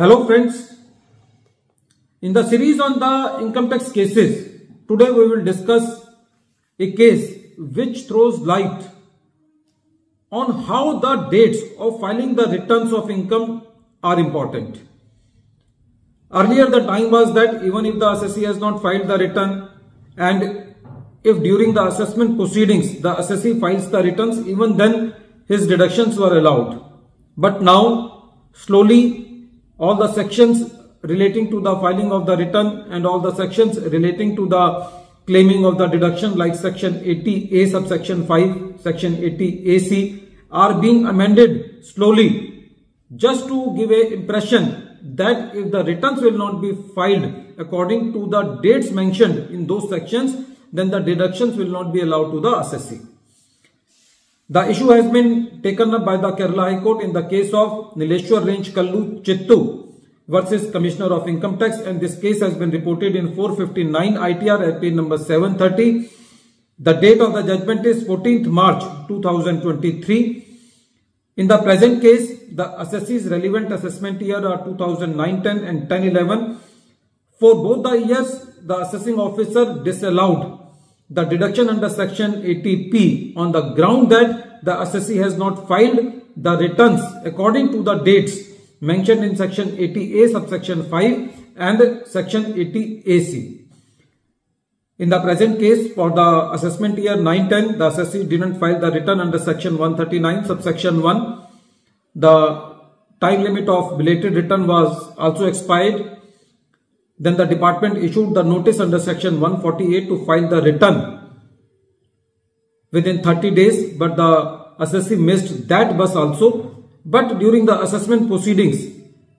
Hello friends, in the series on the income tax cases, today we will discuss a case which throws light on how the dates of filing the returns of income are important. Earlier the time was that even if the assessee has not filed the return and if during the assessment proceedings the assessee files the returns, even then his deductions were allowed. But now slowly all the sections relating to the filing of the return and all the sections relating to the claiming of the deduction like section 80A subsection 5, section 80AC are being amended slowly just to give an impression that if the returns will not be filed according to the dates mentioned in those sections, then the deductions will not be allowed to the assessee. The issue has been taken up by the Kerala High Court in the case of Nileshwar Range Kallu Chittu versus Commissioner of Income Tax, and this case has been reported in 459 ITR at page number 730. The date of the judgment is 14th March 2023. In the present case, the assessee's relevant assessment year are 2009-10 and 10-11. For both the years, the assessing officer disallowed the deduction under section 80P on the ground that the assessee has not filed the returns according to the dates mentioned in section 80A subsection 5 and section 80AC. In the present case, for the assessment year 9-10, the assessee didn't file the return under section 139 subsection 1. The time limit of belated return was also expired. Then the department issued the notice under section 148 to file the return within 30 days, but the assessee missed that bus also. But during the assessment proceedings,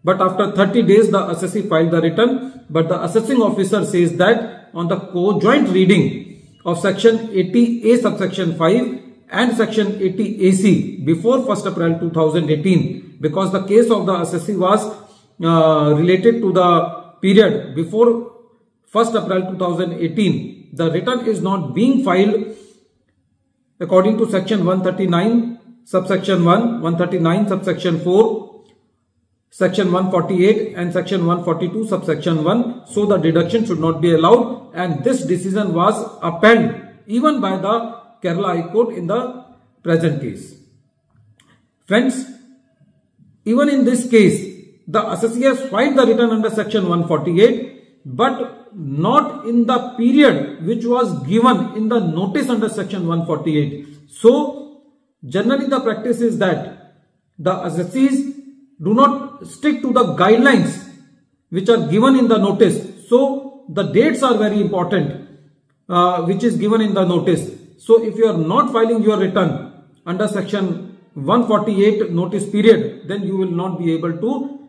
but after 30 days the assessee filed the return, but the assessing officer says that on the co-joint reading of section 80A subsection 5 and section 80AC before 1st April 2018, because the case of the assessee was related to the period before 1st April 2018, the return is not being filed according to section 139 subsection 1, 139 subsection 4, section 148 and section 142 subsection 1. So the deduction should not be allowed, and this decision was upheld even by the Kerala High Court in the present case. Friends, even in this case, the assessee has filed the return under section 148, but not in the period which was given in the notice under section 148. So, generally the practice is that the assessees do not stick to the guidelines which are given in the notice. So, the dates are very important which is given in the notice. So, if you are not filing your return under section 148 notice period, then you will not be able to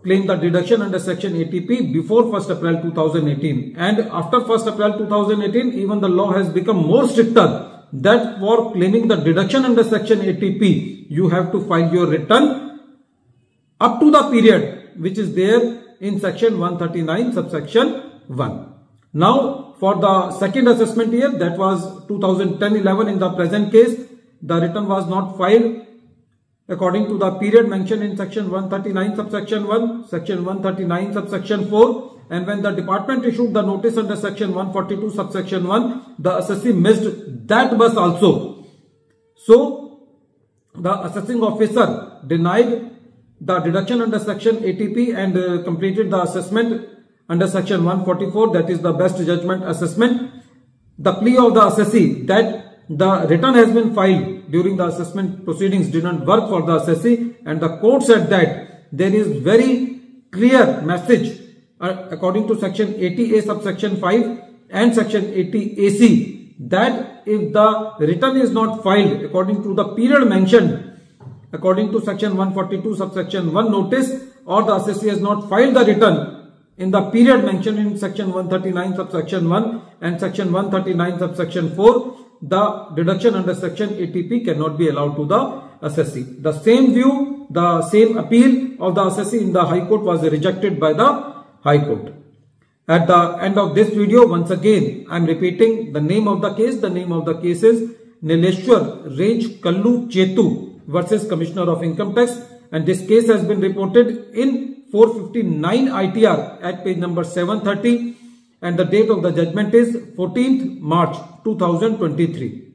claim the deduction under section 80P before 1st April 2018. And after 1st April 2018, even the law has become more stricter that for claiming the deduction under section 80P, you have to file your return up to the period which is there in section 139 subsection 1. Now, for the second assessment year, that was 2010-11, in the present case, the return was not filed according to the period mentioned in section 139 subsection 1, section 139 subsection 4, and when the department issued the notice under section 142 subsection 1, the assessee missed that bus also. So, the assessing officer denied the deduction under section 80P and completed the assessment under section 144, that is the best judgment assessment. The plea of the assessee that the return has been filed during the assessment proceedings did not work for the assessee, and the court said that there is very clear message according to section 80A subsection 5 and section 80AC that if the return is not filed according to the period mentioned according to section 142 subsection 1 notice, or the assessee has not filed the return in the period mentioned in section 139 subsection 1 and section 139 subsection 4, the deduction under section 80P cannot be allowed to the assessee. The same view, the same appeal of the assessee in the High Court was rejected by the High Court. At the end of this video, once again, I am repeating the name of the case. The name of the case is Nileshwar Range Kallu Chittu versus Commissioner of Income Tax, and this case has been reported in 459 ITR at page number 730, and the date of the judgment is 14th March 2023.